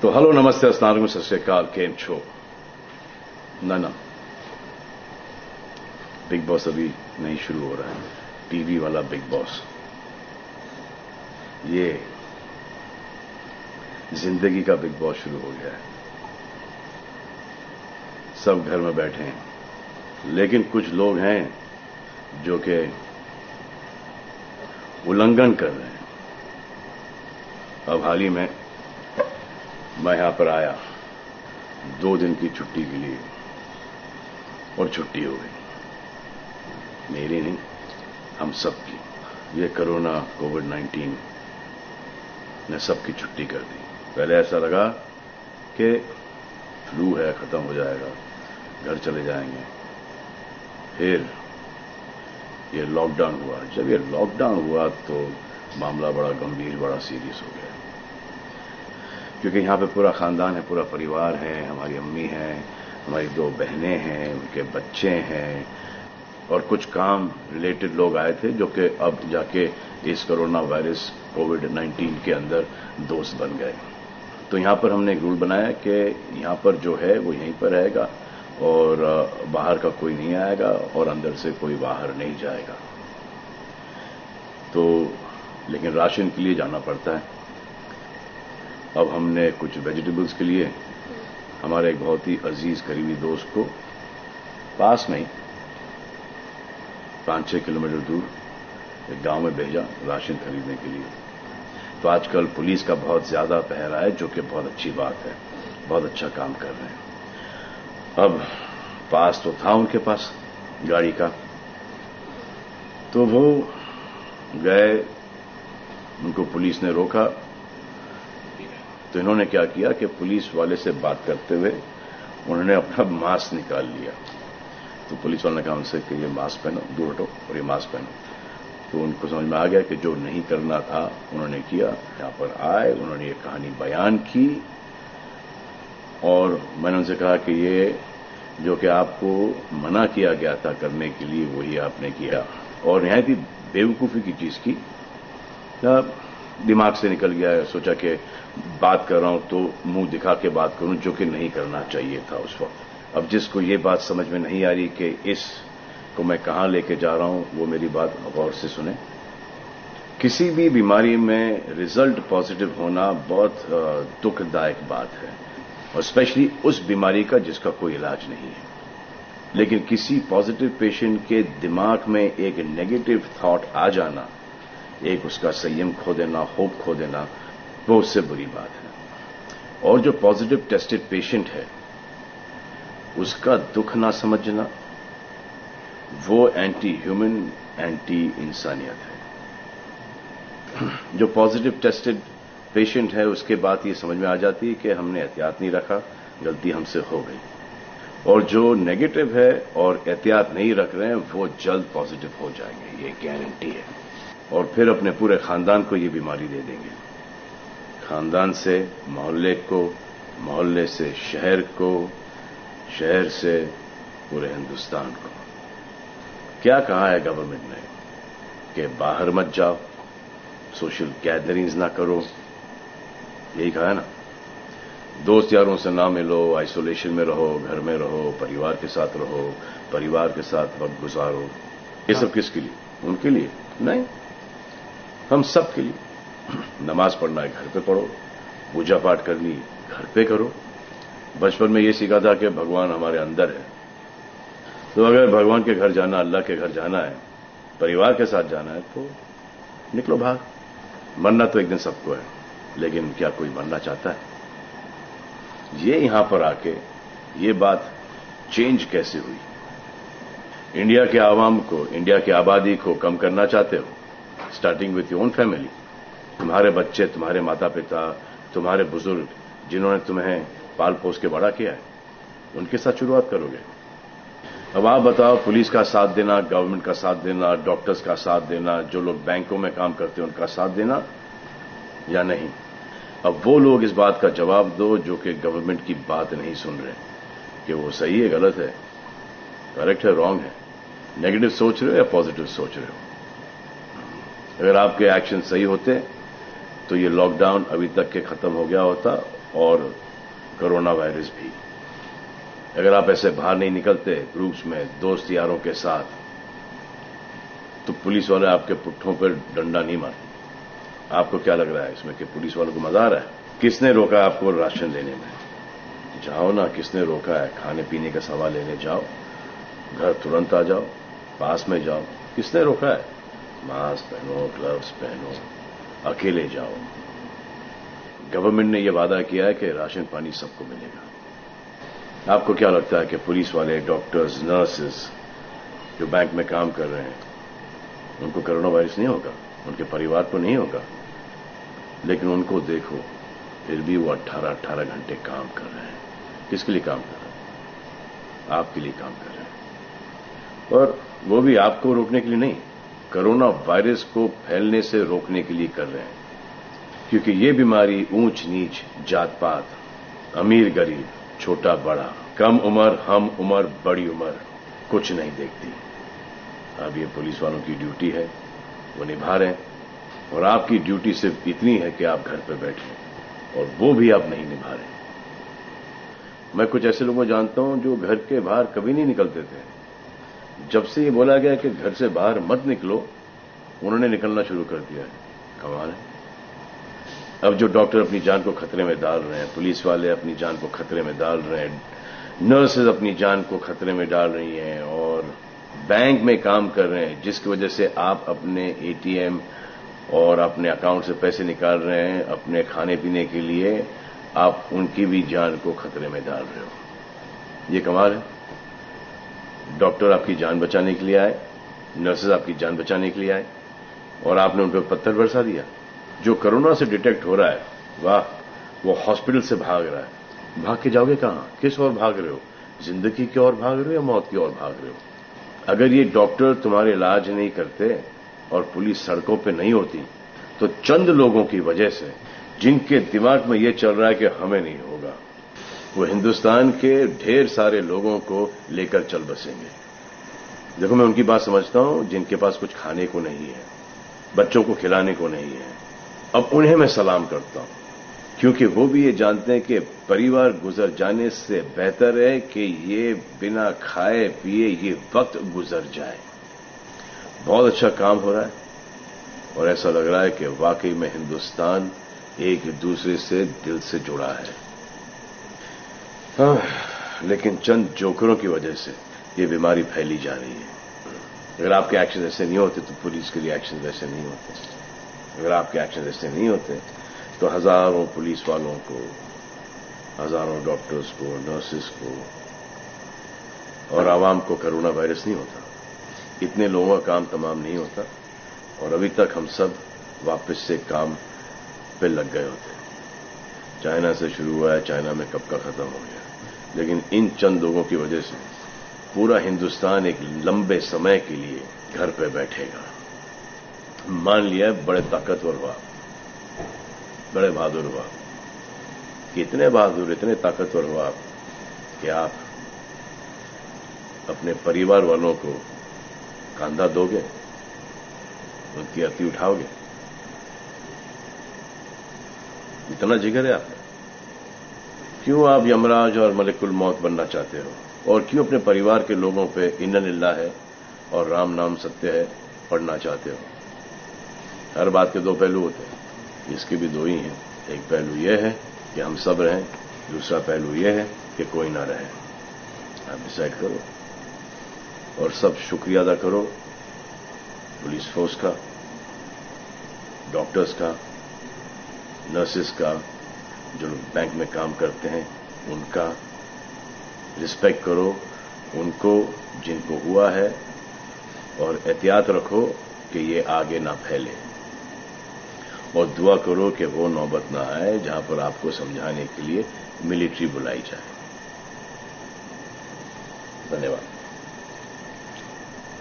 तो हेलो नमस्ते अस्सलाम वालेकुम सत श्री अकाल केम छो ना बिग बॉस अभी नहीं शुरू हो रहा है। टीवी वाला बिग बॉस, ये जिंदगी का बिग बॉस शुरू हो गया है। सब घर में बैठे हैं, लेकिन कुछ लोग हैं जो कि उल्लंघन कर रहे हैं। अब हाल ही में मैं यहां पर आया 2 दिन की छुट्टी के लिए, और छुट्टी हो गई। मेरी नहीं, हम सब की। ये कोरोना कोविड-19 ने सबकी छुट्टी कर दी। पहले ऐसा लगा कि फ्लू है, खत्म हो जाएगा, घर चले जाएंगे। फिर ये लॉकडाउन हुआ। जब ये लॉकडाउन हुआ तो मामला बड़ा गंभीर, बड़ा सीरियस हो गया, क्योंकि यहां पे पूरा खानदान है, पूरा परिवार है। हमारी अम्मी हैं, हमारी 2 बहनें हैं, उनके बच्चे हैं, और कुछ काम रिलेटेड लोग आए थे जो कि अब जाके इस कोरोना वायरस कोविड-19 के अंदर दोस्त बन गए। तो यहां पर हमने एक रूल बनाया कि यहां पर जो है वो यहीं पर रहेगा, और बाहर का कोई नहीं आएगा, और अंदर से कोई बाहर नहीं जाएगा। तो लेकिन राशन के लिए जाना पड़ता है। अब हमने कुछ वेजिटेबल्स के लिए हमारे एक बहुत ही अजीज करीबी दोस्त को पास में ही 5-6 किलोमीटर दूर एक गांव में भेजा राशन खरीदने के लिए। तो आजकल पुलिस का बहुत ज्यादा पहरा है, जो कि बहुत अच्छी बात है, बहुत अच्छा काम कर रहे हैं। अब पास तो था उनके पास गाड़ी का, तो वो गए, उनको पुलिस ने रोका। तो इन्होंने क्या किया कि पुलिस वाले से बात करते हुए उन्होंने अपना मास्क निकाल लिया। तो पुलिस वाले ने कहा उनसे कि ये मास्क पहनो, दूर हटो और ये मास्क पहनो। तो उनको समझ में आ गया कि जो नहीं करना था उन्होंने किया। यहां पर आए, उन्होंने ये कहानी बयान की, और मैंने उनसे कहा कि ये जो कि आपको मना किया गया था करने के लिए, वही आपने किया, और निहायत ही बेवकूफी की चीज की। दिमाग से निकल गया। सोचा कि बात कर रहा हूं तो मुंह दिखा के बात करूं, जो कि नहीं करना चाहिए था उस वक्त। अब जिसको ये बात समझ में नहीं आ रही कि इसको मैं कहां लेके जा रहा हूं, वो मेरी बात गौर से सुने। किसी भी बीमारी में रिजल्ट पॉजिटिव होना बहुत दुखदायक बात है, और स्पेशली उस बीमारी का जिसका कोई इलाज नहीं है। लेकिन किसी पॉजिटिव पेशेंट के दिमाग में एक नेगेटिव थॉट आ जाना, एक उसका संयम खो देना, होप खो देना, वो उससे बुरी बात है। और जो पॉजिटिव टेस्टेड पेशेंट है, उसका दुख ना समझना, वो एंटी ह्यूमन, एंटी इंसानियत है। जो पॉजिटिव टेस्टेड पेशेंट है, उसके बाद ये समझ में आ जाती है कि हमने एहतियात नहीं रखा, गलती हमसे हो गई। और जो नेगेटिव है और एहतियात नहीं रख रहे हैं, वो जल्द पॉजिटिव हो जाएंगे, ये गारंटी है। और फिर अपने पूरे खानदान को ये बीमारी दे देंगे। खानदान से मोहल्ले को, मोहल्ले से शहर को, शहर से पूरे हिंदुस्तान को। क्या कहा है गवर्नमेंट ने कि बाहर मत जाओ, सोशल गैदरिंग्स ना करो, यही कहा है ना। दोस्त यारों से ना मिलो, आइसोलेशन में रहो, घर में रहो, परिवार के साथ रहो, परिवार के साथ वक्त गुजारो। ये सब किसके लिए? उनके लिए नहीं, हम सब के लिए। नमाज पढ़ना है घर पे पढ़ो, पूजा पाठ करनी घर पे करो। बचपन में ये सीखा था कि भगवान हमारे अंदर है, तो अगर भगवान के घर जाना, अल्लाह के घर जाना है, परिवार के साथ जाना है, तो निकलो भाग। मरना तो एक दिन सबको है, लेकिन क्या कोई मरना चाहता है? ये यहां पर आके ये बात चेंज कैसे हुई? इंडिया के आवाम को, इंडिया की आबादी को कम करना चाहते हो, starting with your own family. तुम्हारे बच्चे, तुम्हारे माता पिता, तुम्हारे बुजुर्ग, जिन्होंने तुम्हें पाल पोस के बड़ा किया है, उनके साथ शुरुआत करोगे। अब आप बताओ, पुलिस का साथ देना, गवर्नमेंट का साथ देना, डॉक्टर्स का साथ देना, जो लोग बैंकों में काम करते हैं उनका साथ देना या नहीं? अब वो लोग इस बात का जवाब दो जो कि गवर्नमेंट की बात नहीं सुन रहे, कि वो सही है, गलत है, करेक्ट है, रॉन्ग है, नेगेटिव सोच रहे हो या पॉजिटिव सोच रहे हो। अगर आपके एक्शन सही होते तो ये लॉकडाउन अभी तक के खत्म हो गया होता اور कोरोना वायरस भी। अगर आप ऐसे बाहर नहीं निकलते ग्रुप्स में दोस्त यारों के साथ, तो पुलिस वाले आपके पुट्ठों पर डंडा नहीं मारते। आपको क्या लग रहा है इसमें कि पुलिस वालों को मजा आ रहा है? किसने रोका आपको राशन लेने में? जाओ ना, किसने रोका है? खाने पीने का सामान लेने जाओ, घर तुरंत आ जाओ, पास में जाओ, किसने रोका है? मास्क पहनो, ग्लव्स पहनो, अकेले जाओ। गवर्नमेंट ने यह वादा किया है कि राशन पानी सबको मिलेगा। आपको क्या लगता है कि पुलिस वाले, डॉक्टर्स, नर्सेस जो बैंक में काम कर रहे हैं, उनको कोरोना वायरस नहीं होगा? उनके परिवार को नहीं होगा? लेकिन उनको देखो, फिर भी वो 18-18 घंटे काम कर रहे हैं। किसके लिए काम कर रहे हैं? आपके लिए काम कर रहे हैं। और वो भी आपको रोकने के लिए नहीं, कोरोना वायरस को फैलने से रोकने के लिए कर रहे हैं। क्योंकि ये बीमारी ऊंच नीच, जात पात, अमीर गरीब, छोटा बड़ा, कम उम्र, हम उम्र, बड़ी उम्र कुछ नहीं देखती। अब ये पुलिस वालों की ड्यूटी है, वो निभा रहे हैं। और आपकी ड्यूटी सिर्फ इतनी है कि आप घर पर बैठे, और वो भी आप नहीं निभा रहे। मैं कुछ ऐसे लोगों को जानता हूं जो घर के बाहर कभी नहीं निकलते थे। जब से ये बोला गया कि घर से बाहर मत निकलो, उन्होंने निकलना शुरू कर दिया है। कमाल है। अब जो डॉक्टर अपनी जान को खतरे में डाल रहे हैं, पुलिस वाले अपनी जान को खतरे में डाल रहे हैं, नर्सेज अपनी जान को खतरे में डाल रही हैं, और बैंक में काम कर रहे हैं, जिसकी वजह से आप अपने एटीएम और अपने अकाउंट से पैसे निकाल रहे हैं अपने खाने पीने के लिए, आप उनकी भी जान को खतरे में डाल रहे हो। ये कमाल है। डॉक्टर आपकी जान बचाने के लिए आए, नर्सेज आपकी जान बचाने के लिए आए, और आपने उन पर पत्थर बरसा दिया। जो कोरोना से डिटेक्ट हो रहा है, वाह, वो हॉस्पिटल से भाग रहा है। भाग के जाओगे कहां? किस ओर भाग रहे हो? जिंदगी की ओर भाग रहे हो या मौत की ओर भाग रहे हो? अगर ये डॉक्टर तुम्हारे इलाज नहीं करते और पुलिस सड़कों पे नहीं होती, तो चंद लोगों की वजह से, जिनके दिमाग में ये चल रहा है कि हमें नहीं होगा, वो हिंदुस्तान के ढेर सारे लोगों को लेकर चल बसेंगे। देखो, मैं उनकी बात समझता हूं जिनके पास कुछ खाने को नहीं है, बच्चों को खिलाने को नहीं है। अब उन्हें मैं सलाम करता हूं, क्योंकि वो भी ये जानते हैं कि परिवार गुजर जाने से बेहतर है कि ये बिना खाए पिए ये वक्त गुजर जाए। बहुत अच्छा काम हो रहा है, और ऐसा लग रहा है कि वाकई में हिंदुस्तान एक दूसरे से दिल से जुड़ा है। लेकिन चंद जोकरों की वजह से ये बीमारी फैली जा रही है। अगर आपके एक्शन ऐसे नहीं होते तो पुलिस के लिए एक्शन वैसे नहीं होते। अगर आपके एक्शन ऐसे नहीं होते तो हजारों पुलिस वालों को, हजारों डॉक्टर्स को, नर्सेस को और आवाम को कोरोना वायरस नहीं होता। इतने लोगों का काम तमाम नहीं होता, और अभी तक हम सब वापस से काम पे लग गए होते। चाइना से शुरू हुआ है, चाइना में कब का खत्म हो गया। लेकिन इन चंद लोगों की वजह से पूरा हिंदुस्तान एक लंबे समय के लिए घर पे बैठेगा। मान लिया बड़े ताकतवर हुआ, बड़े बहादुर हुआ। कितने बहादुर, इतने ताकतवर हुआ आप कि आप अपने परिवार वालों को कंधा दोगे, उनकी अर्थी उठाओगे। इतना जिगर है आप में। क्यों आप यमराज और मलिकुल मौत बनना चाहते हो? और क्यों अपने परिवार के लोगों पे इन्ना लिल्लाह है और राम नाम सत्य है पढ़ना चाहते हो? हर बात के दो पहलू होते हैं, इसके भी दो ही हैं। एक पहलू यह है कि हम सब रहें, दूसरा पहलू यह है कि कोई ना रहे। आप डिसाइड करो, और सब शुक्रिया अदा करो पुलिस फोर्स का, डॉक्टर्स का, नर्सेस का, जो लोग बैंक में काम करते हैं उनका। रिस्पेक्ट करो उनको जिनको हुआ है, और एहतियात रखो कि ये आगे ना फैले, और दुआ करो कि वो नौबत ना आए जहां पर आपको समझाने के लिए मिलिट्री बुलाई जाए। धन्यवाद।